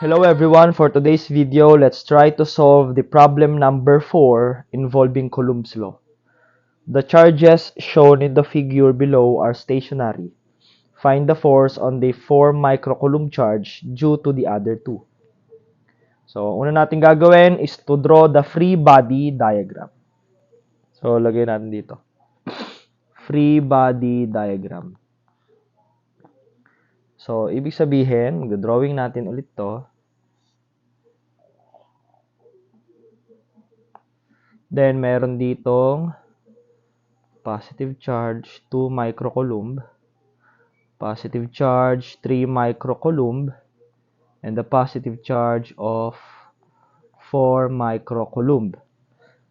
Hello everyone, for today's video, let's try to solve the problem number 4 involving Coulomb's law. The charges shown in the figure below are stationary. Find the force on the 4 microcoulomb charge due to the other two. So, una natin gagawin is to draw the free body diagram. So, lagay natin dito. Free body diagram. So, ibig sabihin, mag-drawing natin ulit to. Then, meron ditong positive charge 2 microcoulomb, positive charge 3 microcoulomb, and the positive charge of 4 microcoulomb.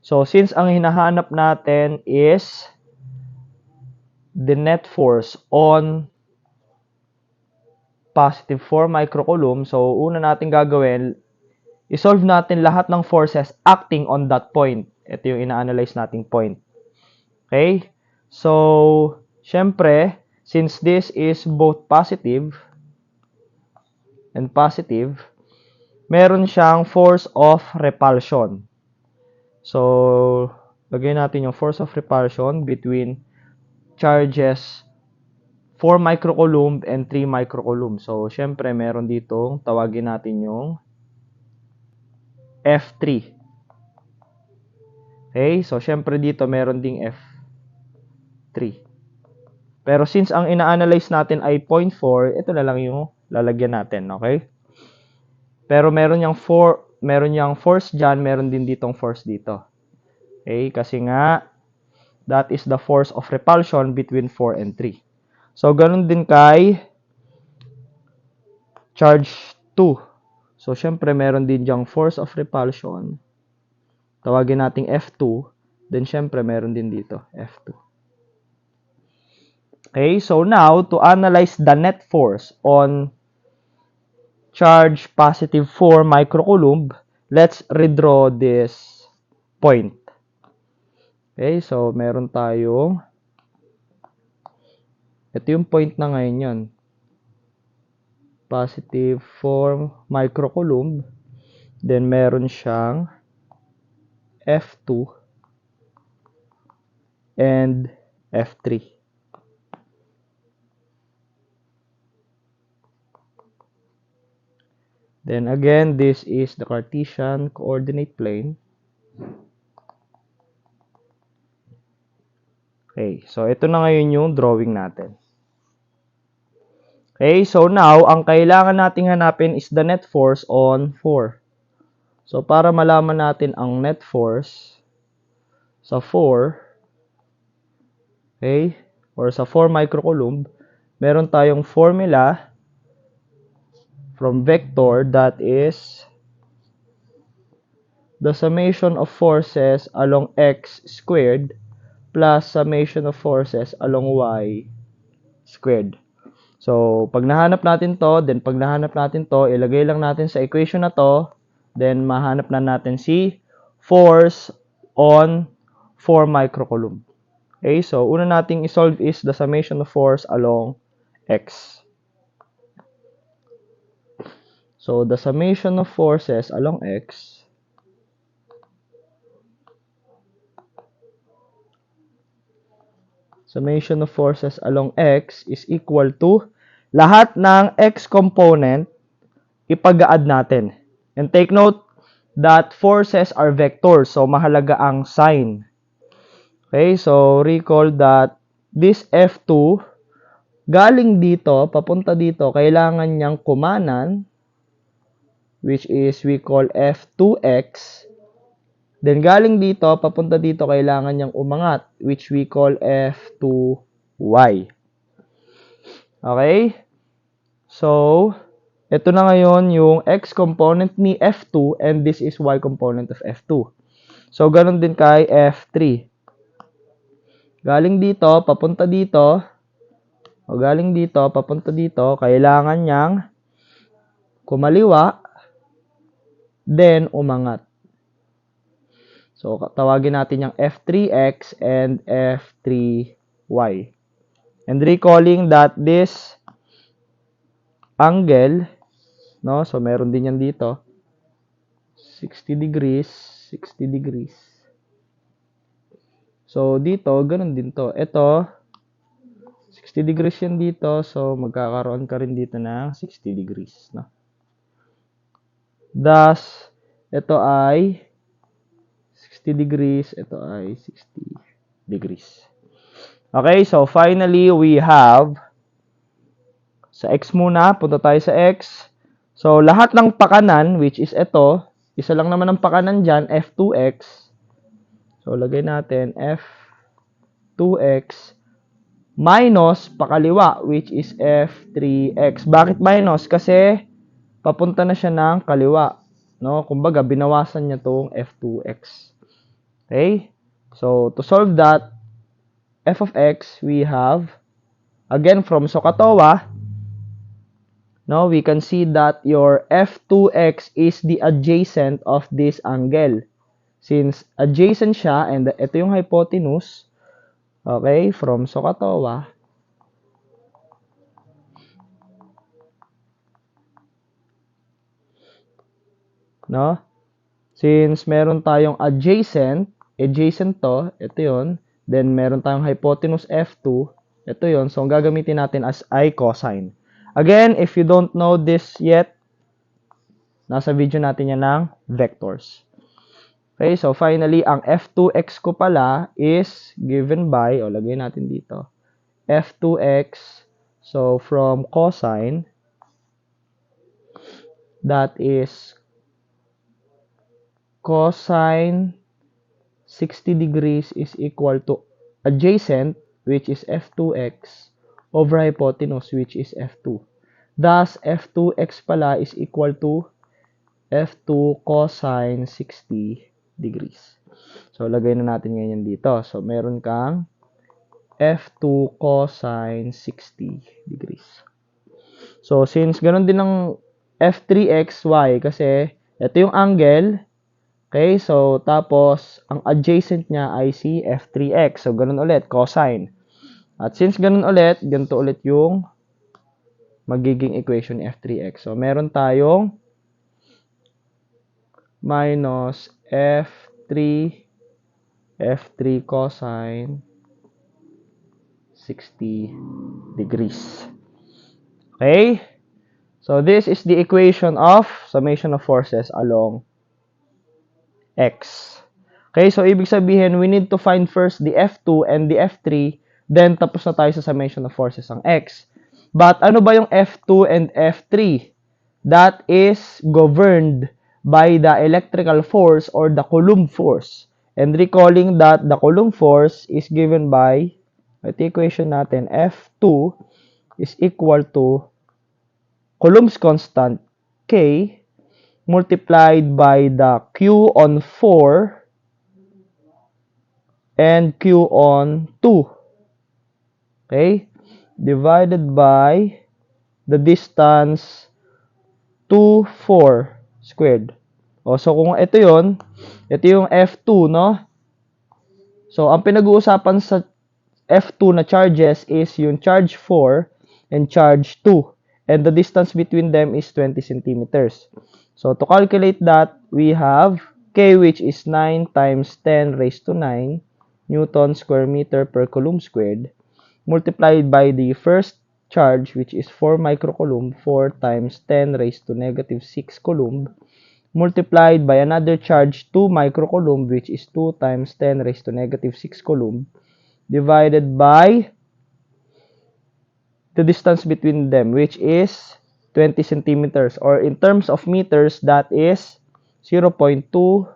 So, since ang hinahanap natin is the net force on positive 4 microcoulomb, so una natin gagawin, isolve natin lahat ng forces acting on that point. Ito yung ina-analyze nating point. Okay? So, syempre, since this is both positive and positive, meron siyang force of repulsion. So, lagay natin yung force of repulsion between charges 4 microcoulomb and 3 microcoulomb. So, syempre, meron ditong tawagin natin yung F3. Okay? So, syempre dito meron ding F3. Pero since ang ina-analyze natin ay 0.4, ito na lang yung lalagyan natin, okay? Pero meron yang force dyan, meron din ditong force dito. Okay? Kasi nga, that is the force of repulsion between 4 and 3. So, ganun din kay charge 2. So, syempre, meron din diyang force of repulsion. Tawagin nating F2. Then, syempre, meron din dito, F2. Okay, so now, to analyze the net force on charge positive 4 microcoulomb, let's redraw this point. Okay, so meron tayong, ito yung point na ngayon yun. Positive 4 microcoulomb, then meron siyang F2 and F3. Then again, this is the Cartesian coordinate plane. Okay, so ito na ngayon yung drawing natin. Okay, so now, ang kailangan nating hanapin is the net force on 4. So, para malaman natin ang net force sa 4, okay, or sa 4 microcoulomb, meron tayong formula from vector that is the summation of forces along x squared plus summation of forces along y squared. So, pag nahanap natin to, then pag nahanap natin to, ilagay lang natin sa equation na to, then mahanap na natin si force on 4 microcoulomb. Okay, so una nating isolve is the summation of force along x. So, the summation of forces along x is equal to lahat ng x component ipag-add natin. And take note that forces are vectors, so mahalaga ang sign. Okay, so recall that this F2 galing dito, papunta dito, kailangan niyang kumanan, which is we call F2x. Then galing dito, papunta dito, kailangan niyang umangat, which we call F2y. Okay? So, ito na ngayon yung x component ni F2 and this is y component of F2. So, ganun din kay F3. Galing dito, papunta dito, o galing dito, papunta dito, kailangan niyang kumaliwa, then umangat. So, tawagin natin yung F3x and F3y. And recalling that this angle no? So, meron din yan dito. 60 degrees, 60 degrees. So, dito, ganun din to. Ito, 60 degrees yan dito. So, magkakaroon ka rin dito ng 60 degrees, no? Thus, ito ay 60 degrees. Ito ay 60 degrees. Okay, so finally, we have sa x muna. Punta tayo sa x. So, lahat ng pakanan, which is ito, isa lang naman ang pakanan dyan, f2x. So, lagay natin f2x minus pakaliwa, which is f3x. Bakit minus? Kasi papunta na siya ng kaliwa. No? Kumbaga, binawasan niya tong f2x. Okay? So, to solve that, f of x, we have, again, from SOHCAHTOA, no, we can see that your f2x is the adjacent of this angle. Since adjacent siya, and ito yung hypotenuse, okay, from SOHCAHTOA, no? Since meron tayong adjacent to, ito yon. Then meron tayong hypotenuse f2, ito yon. So, ang gagamitin natin as I cosine. Again, if you don't know this yet, nasa video natin yan ng vectors. Okay, so finally, ang f2x ko pala is given by, lagay natin dito, f2x, so from cosine, that is cosine 60 degrees is equal to adjacent, which is f2x, over hypotenuse, which is f2. Thus, f2x pala is equal to f2 cosine 60 degrees. So, lagay na natin ngayon dito. So, meron kang f2 cosine 60 degrees. So, since ganun din ng f3xy, kasi ito yung angle, okay, so tapos ang adjacent niya ay si f3x. So, ganun ulit, cosine. At since ganun ulit, ganito ulit yung magiging equation ni f3x. So, meron tayong minus f3 cosine 60 degrees. Okay? So, this is the equation of summation of forces along x. Okay, so ibig sabihin, we need to find first the f2 and the f3, then tapos na tayo sa summation of forces ang x. But ano ba yung f2 and f3? That is governed by the electrical force or the Coulomb force. And recalling that the Coulomb force is given by, ito equation natin, f2 is equal to Coulomb's constant K multiplied by the Q on 4 and Q on 2. Okay? Divided by the distance 2, 4 squared. So kung ito yon, ito yung F2, no? So, ang pinag-uusapan sa F2 na charges is yung charge 4 and charge 2. And the distance between them is 20 centimeters. So, to calculate that, we have K, which is 9 times 10 raised to 9 Newton square meter per coulomb squared, multiplied by the first charge, which is 4 microcoulomb, 4 times 10 raised to negative 6 coulomb, multiplied by another charge, 2 microcoulomb, which is 2 times 10 raised to negative 6 coulomb, divided by the distance between them, which is 20 centimeters, or in terms of meters, that is 0.2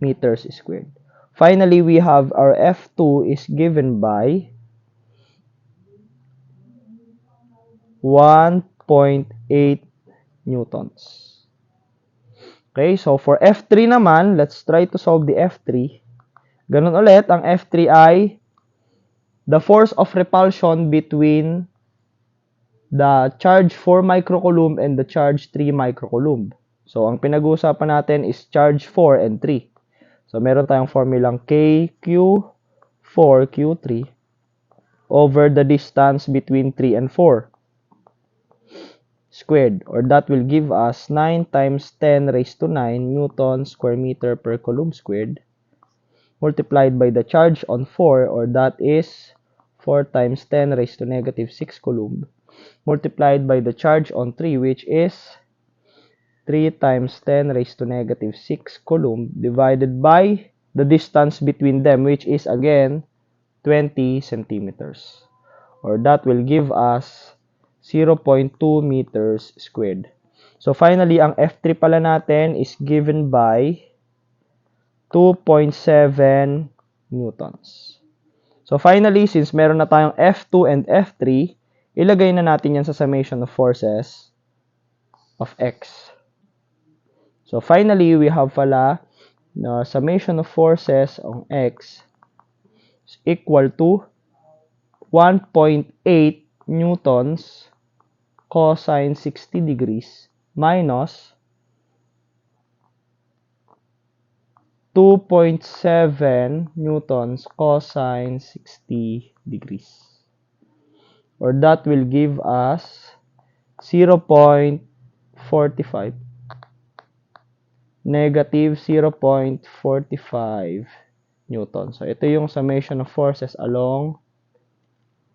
meters squared. Finally, we have our F2 is given by 1.8 newtons. Okay, so for F3 naman, let's try to solve the F3. Ganun ulit, ang F3 ay the force of repulsion between the charge 4 microcoulomb and the charge 3 microcoulomb. So, ang pinag-uusapan natin is charge 4 and 3. So, meron tayong formulang KQ4Q3 over the distance between 3 and 4. squared, or that will give us 9 times 10 raised to 9 Newton square meter per coulomb squared, multiplied by the charge on 4, or that is 4 times 10 raised to negative 6 coulomb, multiplied by the charge on 3, which is 3 times 10 raised to negative 6 coulomb, divided by the distance between them, which is again 20 centimeters. Or that will give us 0.2 meters squared. So finally, ang F3 pala natin is given by 2.7 newtons. So finally, since meron na tayong F2 and F3, ilagay na natin yan sa summation of forces of X. So finally, we have pala na summation of forces on X is equal to 1.8 newtons cosine 60 degrees minus 2.7 newtons cosine 60 degrees. Or that will give us 0.45 negative 0.45 newton. So, ito yung summation of forces along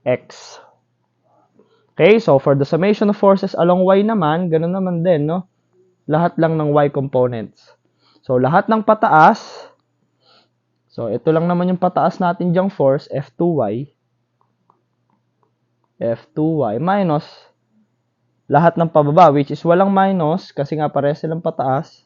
X. Okay, so for the summation of forces along Y naman, ganun naman din, no? Lahat lang ng Y components. So, lahat ng pataas, so ito lang naman yung pataas natin dyang force, F2Y, minus lahat ng pababa, which is walang minus, kasi nga pares silang pataas.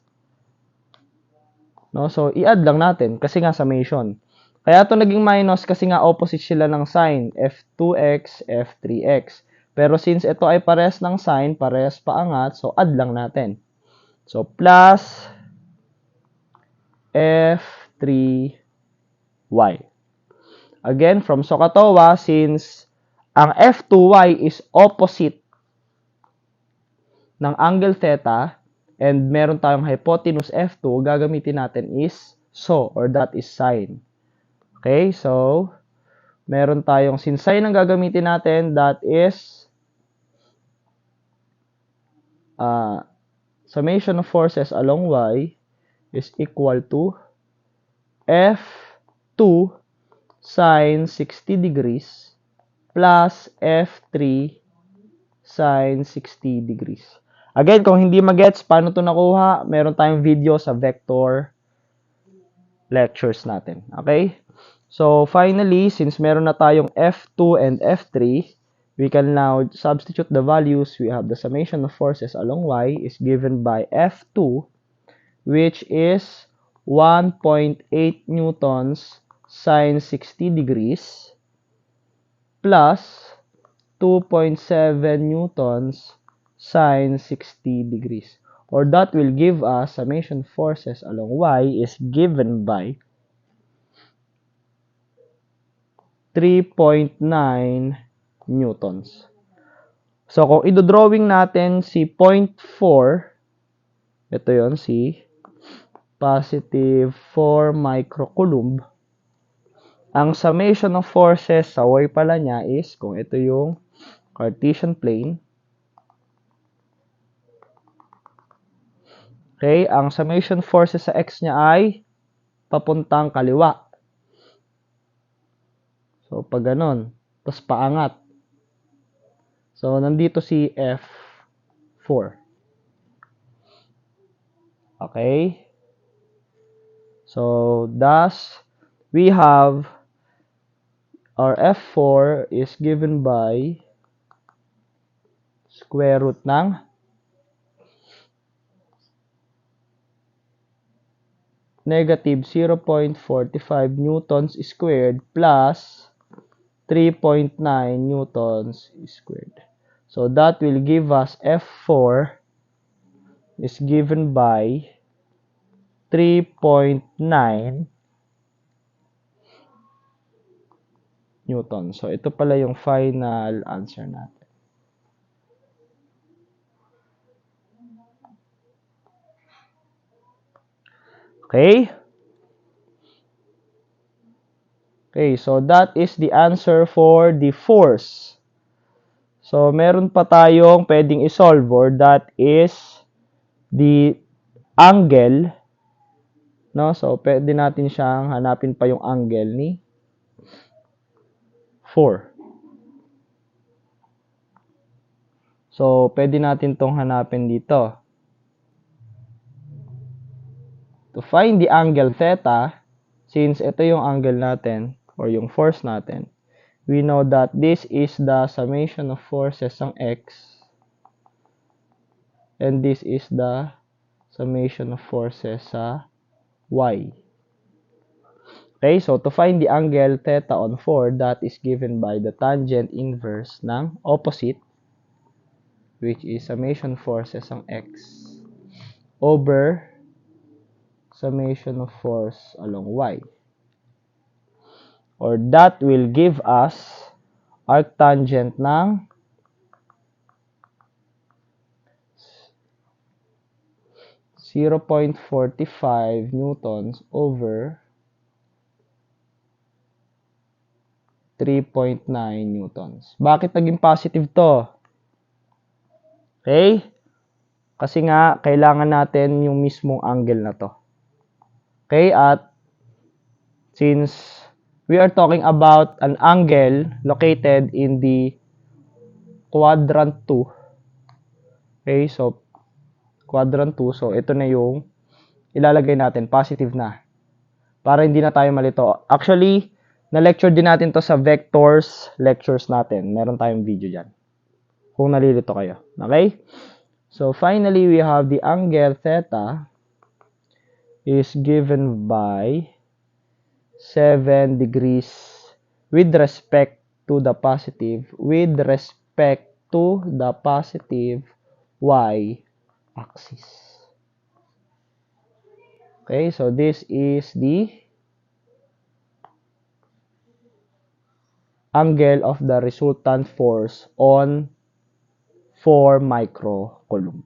No? So, i-add lang natin, kasi nga summation. Kaya ito naging minus, kasi nga opposite sila ng sign, F2X, F3X. Pero since ito ay pares ng sign, pares paangat, so add lang natin. So, plus F3Y. Again, from SOHCAHTOA, since ang F2Y is opposite ng angle theta, and meron tayong hypotenuse F2, gagamitin natin is SO, or that is sine. Okay, so, meron tayong, since sine ang gagamitin natin, that is summation of forces along Y is equal to F2 sine 60 degrees plus F3 sine 60 degrees. Again, kung hindi magets paano to nakuha, meron tayong video sa vector lectures natin. Okay? So, finally, since meron na tayong F2 and F3, we can now substitute the values. We have the summation of forces along Y is given by F2, which is 1.8 newtons sine 60 degrees plus 2.7 newtons sine 60 degrees. Or that will give us summation forces along Y is given by 3.9 newtons. So, kung idodrawing natin si 0.4, ito yon si positive 4 microcoulomb, ang summation of forces sa Y pala niya is, kung ito yung Cartesian plane, okay, ang summation forces sa X niya ay papuntang kaliwa. So, pag ganon, tapos paangat. So, nandito si F4. Okay? So, thus, we have our F4 is given by square root ng negative 0.45 newtons squared plus 3.9 newtons squared. So that will give us F4 is given by 3.9 newtons. So ito pala yung final answer natin. Okay? Okay, so that is the answer for the force. So, meron pa tayong pwedeng isolve, or that is the angle, no? So, pwede natin siyang hanapin pa yung angle ni 4. So, pwede natin tong hanapin dito. To find the angle theta, since ito yung angle natin, or yung force natin, we know that this is the summation of forces ng x, and this is the summation of forces sa y. Okay, so to find the angle theta on 4, that is given by the tangent inverse ng opposite, which is summation forces ng x over summation of force along y. Or that will give us arctangent ng 0.45 newtons over 3.9 newtons. Bakit naging positive to? Okay? Kasi nga, kailangan natin yung mismong angle na to. Okay? At since we are talking about an angle located in the quadrant 2. Okay? So, quadrant 2. So, ito na yung ilalagay natin. Positive na. Para hindi na tayo malito. Actually, na-lecture din natin to sa vectors lectures natin. Meron tayong video dyan. Kung nalilito kayo. Okay? So, finally, we have the angle theta is given by 7 degrees with respect to the positive y axis. Okay, so this is the angle of the resultant force on 4 microcoulomb.